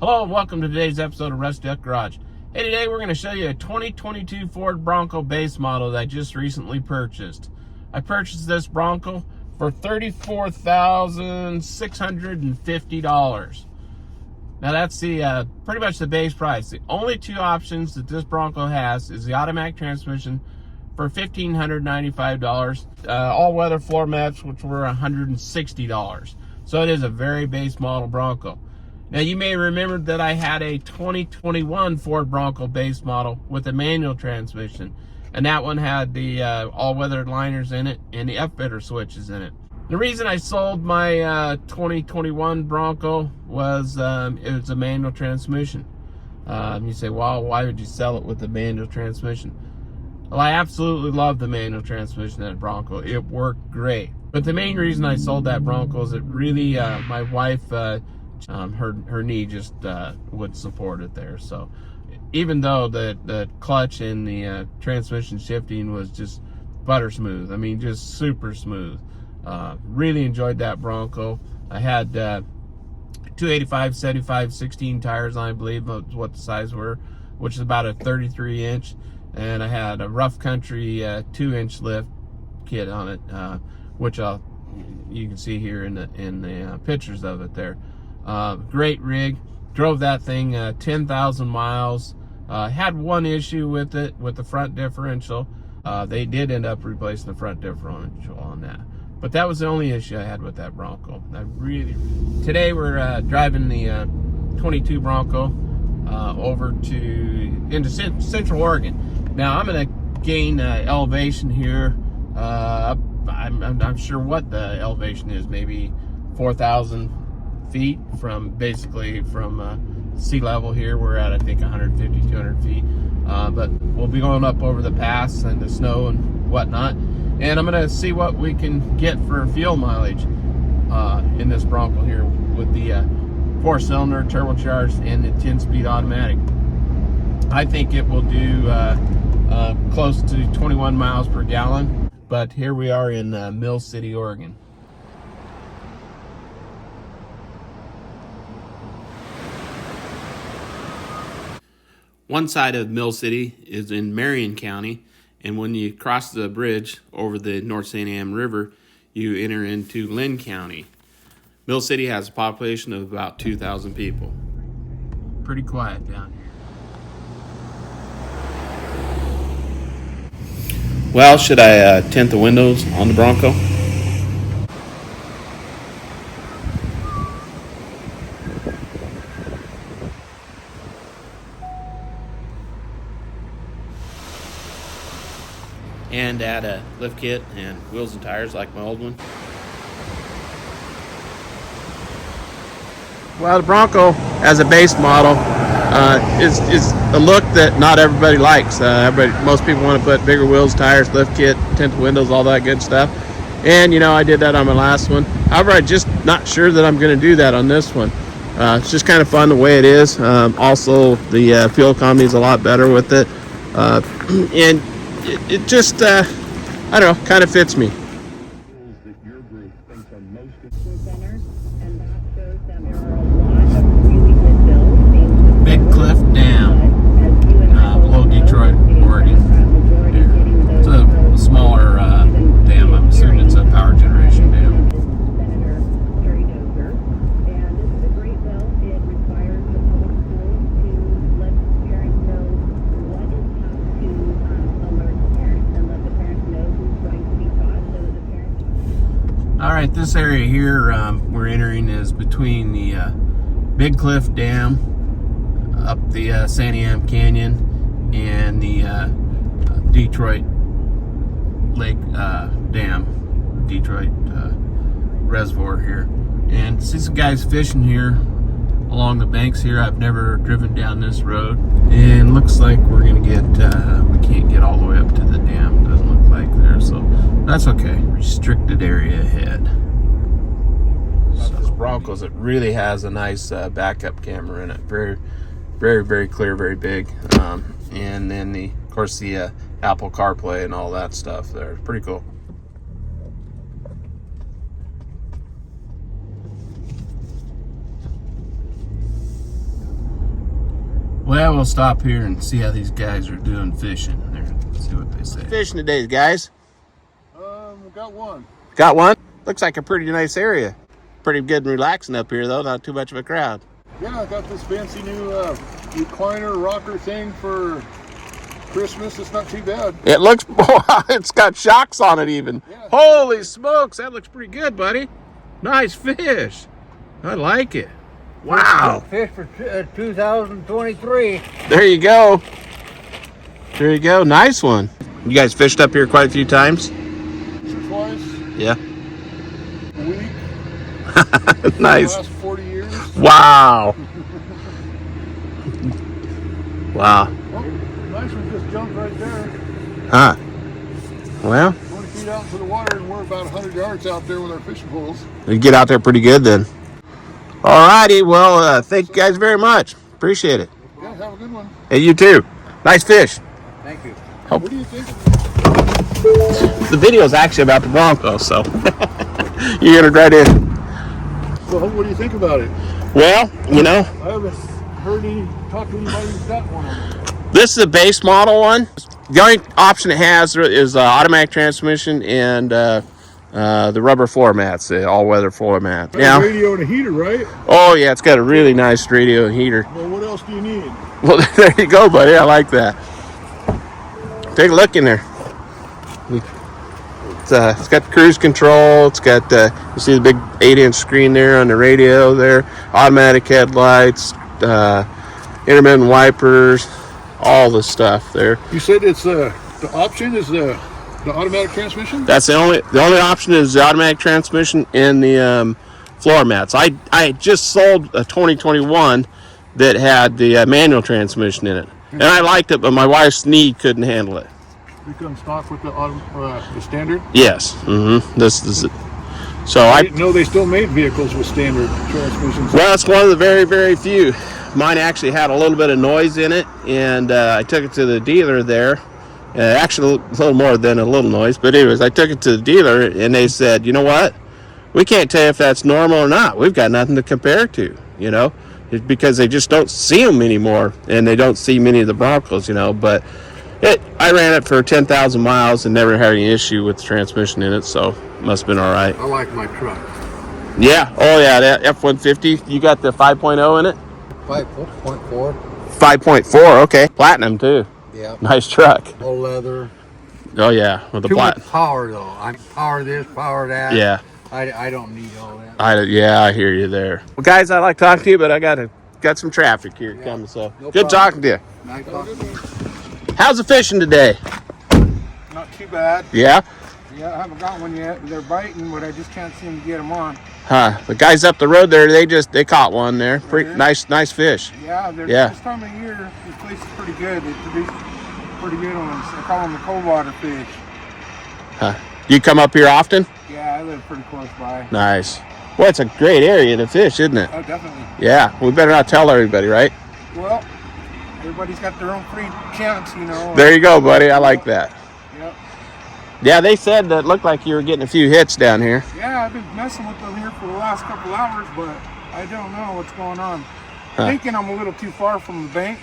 Hello and welcome to today's episode of Rusty Duck Garage. Hey, today we're going to show you a 2022 Ford Bronco Base Model that I just recently purchased. I purchased this Bronco for $34,650. Now that's the pretty much the base price. The only two options that this Bronco has is the automatic transmission for $1,595, all-weather floor mats, which were $160. So it is a very base model Bronco. Now you may remember that I had a 2021 Ford Bronco Base Model with a manual transmission, and that one had the all-weather liners in it and the F-bitter switches in it. The reason I sold my 2021 Bronco was it was a manual transmission. You say, well, why would you sell it with the manual transmission? Well, I absolutely love the manual transmission of that Bronco. It worked great. But the main reason I sold that Bronco is that really my wife, her knee just wouldn't support it there. So even though the clutch and the transmission shifting was just butter smooth, I mean, just super smooth. Really enjoyed that Bronco. I had 285, 75, 16 tires on, I believe, what the size were, which is about a 33 inch. And I had a rough country 2-inch lift kit on it, which you can see here in the pictures of it there. Great rig. Drove that thing 10,000 miles. Had one issue with it, with the front differential. They did end up replacing the front differential on that. But that was the only issue I had with that Bronco. Today we're driving the 22 Bronco over into Central Oregon. Now I'm going to gain elevation here. I'm sure what the elevation is, maybe 4,000 feet from sea level here. We're at, I think, 150, 200 feet. But we'll be going up over the pass and the snow and whatnot. And I'm going to see what we can get for fuel mileage in this Bronco here with the 4-cylinder turbocharged and the 10-speed automatic. I think it will do close to 21 miles per gallon. But here we are in Mill City, Oregon. One side of Mill City is in Marion County, and when you cross the bridge over the North Santiam River, you enter into Lynn County. Mill City has a population of about 2,000 people. Pretty quiet down here. Well, should I tint the windows on the Bronco? And add a lift kit and wheels and tires like my old one. Well, the Bronco as a base model is a look that not everybody likes. Most people want to put bigger wheels, tires, lift kit, tint the windows, all that good stuff. And you know, I did that on my last one. However, I'm just not sure that I'm going to do that on this one. It's just kind of fun the way it is. Also, the fuel economy is a lot better with it, and it just, I don't know, kind of fits me. Big Cliff Dam, below Detroit, Oregon. It's a smaller dam. I'm assuming it's a power generation dam. Alright, this area here we're entering is between the Big Cliff Dam up the Santiam Canyon and the Detroit Lake Dam, Detroit Reservoir here. And see some guys fishing here along the banks here. I've never driven down this road, and looks like we're gonna get we can't get all the way up to the dam. Doesn't look like there, so that's okay. Restricted area ahead. So this Bronco's, it really has a nice backup camera in it. Very, very, very clear, very big. And then of course the Apple CarPlay and all that stuff there. Pretty cool. Well, we'll stop here and see how these guys are doing fishing. Let's see what they say. Fishing today, guys? Got one. Got one? Looks like a pretty nice area. Pretty good and relaxing up here, though. Not too much of a crowd. Yeah, I got this fancy new recliner rocker thing for Christmas. It's not too bad. It looks, it's got shocks on it even. Yeah. Holy smokes, that looks pretty good, buddy. Nice fish. I like it. Wow. Fish for 2023. There you go. There you go. Nice one. You guys fished up here quite a few times? Twice. Yeah. A week. Nice. The last 40 years. Wow. Wow. Oh, nice one just jumped right there. Huh. Well. 20 feet out into the water, and we're about 100 yards out there with our fishing poles. You get out there pretty good then. All righty. Well, thank you guys very much. Appreciate it. Yeah, have a good one. Hey, you too. Nice fish. Thank you. What do you think? The video is actually about the Bronco, so you get it right in. Well, what do you think about it? Well, you know, I haven't heard talk to anybody who's got one of them. this is a base model one. The only option it has is automatic transmission and the rubber floor mats, the all-weather floor mat. Yeah. Radio and a heater, right? Oh yeah, it's got a really nice radio and heater. Well, what else do you need? Well, there you go, buddy. I like that. Take a look in there. It's got cruise control. It's got you see the big 8-inch screen there on the radio there. Automatic headlights, intermittent wipers, all the stuff there. You said it's the option is the automatic transmission? That's the only option is the automatic transmission and the floor mats. I just sold a 2021 that had the manual transmission in it, and I liked it, but my wife's knee couldn't handle it. You couldn't stock with the standard? Yes. Mm-hmm. This is it. So I didn't know they still made vehicles with standard transmissions. Well, it's one of the very, very few. Mine actually had a little bit of noise in it, and I took it to the dealer there. Actually, a little more than a little noise, but anyways, I took it to the dealer, and they said, you know what? We can't tell you if that's normal or not. We've got nothing to compare to, you know, it's because they just don't see them anymore, and they don't see many of the Broncos, you know, but I ran it for 10,000 miles and never had any issue with the transmission in it, so must have been all right. I like my truck. Yeah. Oh, yeah. That F-150. You got the 5.0 in it? 5.4. 5.4. Okay. Platinum too. Yeah. Nice truck. All leather. Oh yeah. With the Too much power though. I'm power this, power that. Yeah. I don't need all that. I hear you there. Well, guys, I like talking to you, but I got some traffic here coming. So No good problem. talking to you. Nice talking to you. How's the fishing today? Not too bad. Yeah. Yeah, I haven't got one yet. They're biting, but I just can't seem to get them on. Huh? The guys up the road there, they caught one there. Pretty nice fish. Yeah, this time of year, this place is pretty good. They produce pretty good ones. I call them the cold water fish. Huh? You come up here often? Yeah, I live pretty close by. Nice. Well, it's a great area to fish, isn't it? Oh, definitely. Yeah. We better not tell everybody, right? Well, everybody's got their own free chance, you know. There you go, buddy. I like that. Yep. Yeah, they said that it looked like you were getting a few hits down here. Yeah, I've been messing with them here for the last couple hours, but I don't know what's going on. Huh. Thinking I'm a little too far from the bank.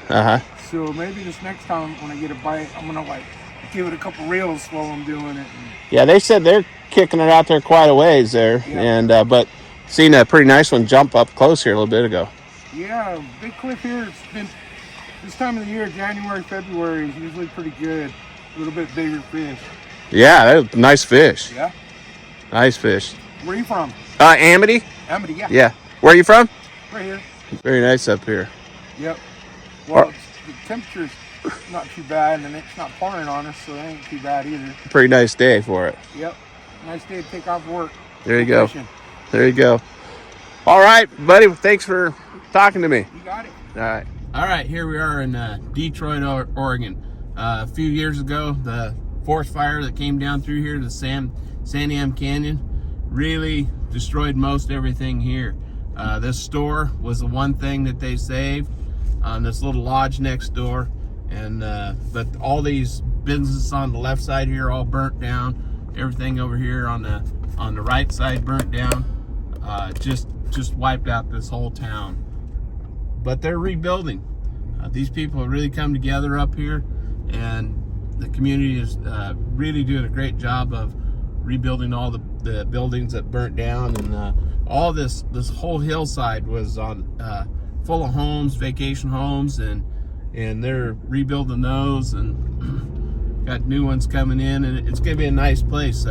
Uh-huh. So maybe this next time when I get a bite, I'm gonna like give it a couple reels while I'm doing it. Yeah, they said they're kicking it out there quite a ways there, Yeah. and but seen a pretty nice one jump up close here a little bit ago. Yeah, big cliff here. It's been this time of the year, January, February is usually pretty good. A little bit bigger fish. Yeah, that was nice fish. Yeah. Nice fish. Where are you from? Amity? Amity, yeah. Yeah. Where are you from? Right here. Very nice up here. Yep. Well, the temperature's not too bad, and it's not pouring on us, so it ain't too bad either. Pretty nice day for it. Yep. Nice day to take off work. There you go. Fishing. There you go. All right, buddy. Thanks for talking to me. You got it. All right. All right, here we are in Detroit, Oregon. A few years ago, the forest fire that came down through here to Santiam Canyon really destroyed most everything here. This store was the one thing that they saved. This little lodge next door, and but all these businesses on the left side here all burnt down. Everything over here on the right side burnt down. Just wiped out this whole town. But they're rebuilding. These people have really come together up here, and the community is really doing a great job of rebuilding all the buildings that burnt down, and all this whole hillside was on full of homes, vacation homes, and they're rebuilding those and got new ones coming in, and it's gonna be a nice place.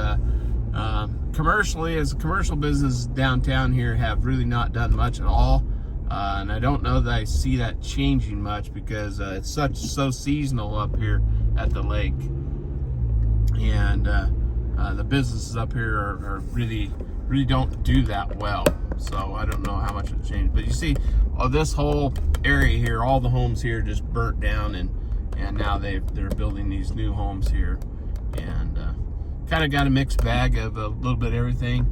Commercially, as a commercial business, downtown here have really not done much at all, and I don't know that I see that changing much because it's so seasonal up here at the lake, and the businesses up here are really don't do that well. So I don't know how much it changed, but you see, this whole area here, all the homes here just burnt down, and now they're building these new homes here, and kind of got a mixed bag of a little bit of everything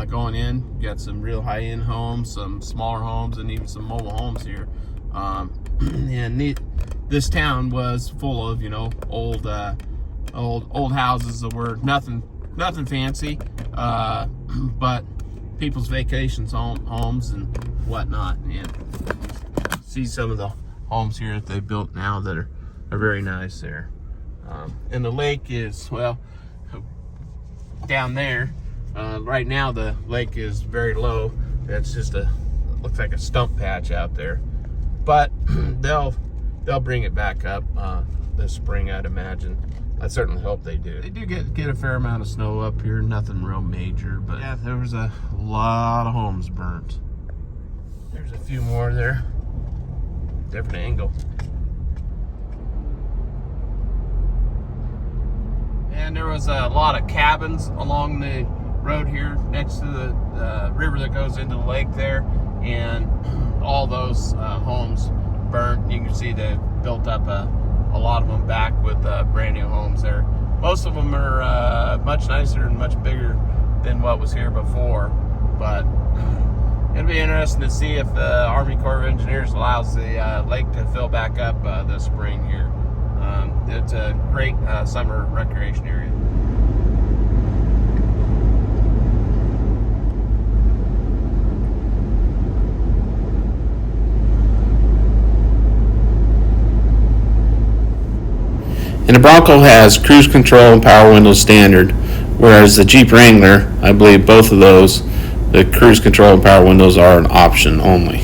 going in. You got some real high-end homes, some smaller homes, and even some mobile homes here. And this town was full of, you know, old houses that were nothing fancy, but people's vacations homes and whatnot. And see some of the homes here that they built now that are very nice there. And the lake is, well, down there. Right now the lake is very low. It's just looks like a stump patch out there, but they'll bring it back up this spring, I'd imagine. I certainly hope they do. They do get a fair amount of snow up here, nothing real major, but yeah, there was a lot of homes burnt. There's a few more there, different angle. And there was a lot of cabins along the road here next to the river that goes into the lake there, and all those homes burnt. You can see they built up a lot of them back with brand new homes there. Most of them are much nicer and much bigger than what was here before, but it'll be interesting to see if the Army Corps of Engineers allows the lake to fill back up this spring here. It's a great summer recreation area. And the Bronco has cruise control and power windows standard, whereas the Jeep Wrangler, I believe both of those, the cruise control and power windows are an option only.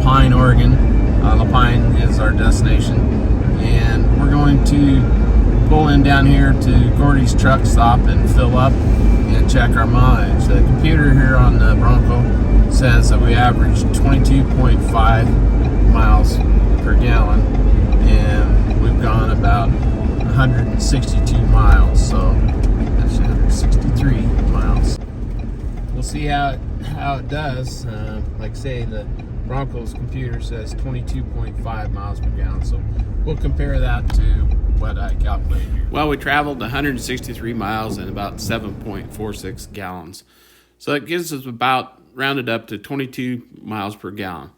Lapine, Oregon. Lapine is our destination, and we're going to pull in down here to Gordy's truck stop and fill up and check our mileage. The computer here on the Bronco says that we averaged 22.5 miles per gallon, and we've gone about 162 miles, so that's 163 miles. We'll see how it does. Like I say, the Bronco's computer says 22.5 miles per gallon, so we'll compare that to what I calculated here. Well, we traveled 163 miles and about 7.46 gallons. So it gives us about, rounded up to 22 miles per gallon.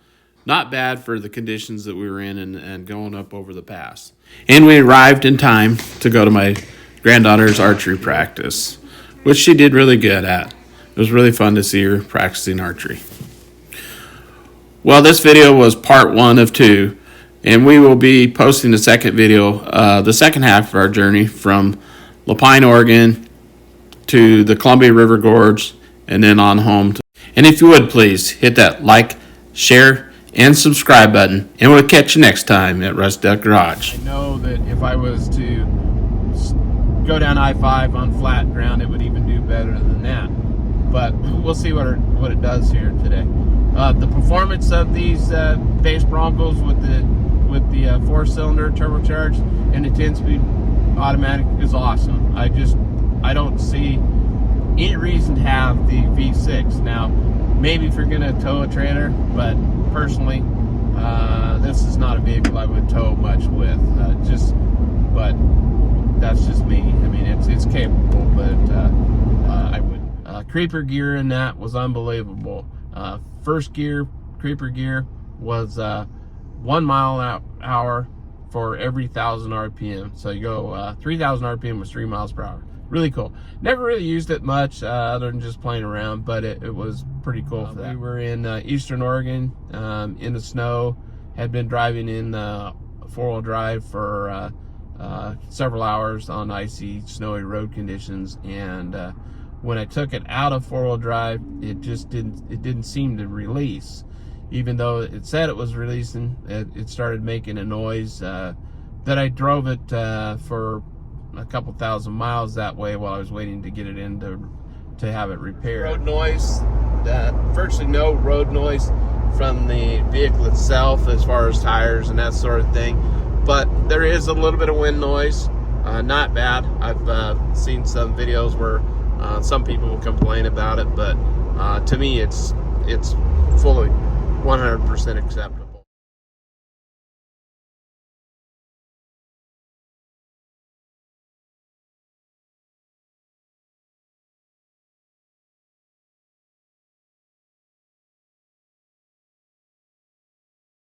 Not bad for the conditions that we were in and going up over the pass. And we arrived in time to go to my granddaughter's archery practice, which she did really good at. It was really fun to see her practicing archery. Well, this video was part 1 of 2, and we will be posting the second video, the second half of our journey from Lapine, Oregon to the Columbia River Gorge and then on home. And if you would, please hit that like, share, and subscribe button, and we'll catch you next time at Rust Duck Garage. I know that if I was to go down I-5 on flat ground, it would even do better than that. But we'll see what it does here today. The performance of these base Broncos with the 4-cylinder turbocharged and the 10-speed automatic is awesome. I don't see any reason to have the V6. Now, maybe if you're gonna tow a trailer, but personally, this is not a vehicle I would tow much with. But that's just me. I mean, it's capable, but I wouldn't. Creeper gear in that was unbelievable. First gear, creeper gear, was 1 mile an hour for every 1,000 RPM. So you go 3,000 RPM was 3 miles per hour. Really cool. Never really used it much other than just playing around, but it was pretty cool for that. We were in Eastern Oregon in the snow, had been driving in 4-wheel drive for several hours on icy, snowy road conditions, and when I took it out of 4-wheel drive, it didn't seem to release. Even though it said it was releasing, it started making a noise that I drove it for a couple thousand miles that way while I was waiting to get it in to have it repaired. Road noise, virtually no road noise from the vehicle itself as far as tires and that sort of thing. But there is a little bit of wind noise, not bad. I've seen some videos where some people will complain about it, but to me it's fully 100% acceptable.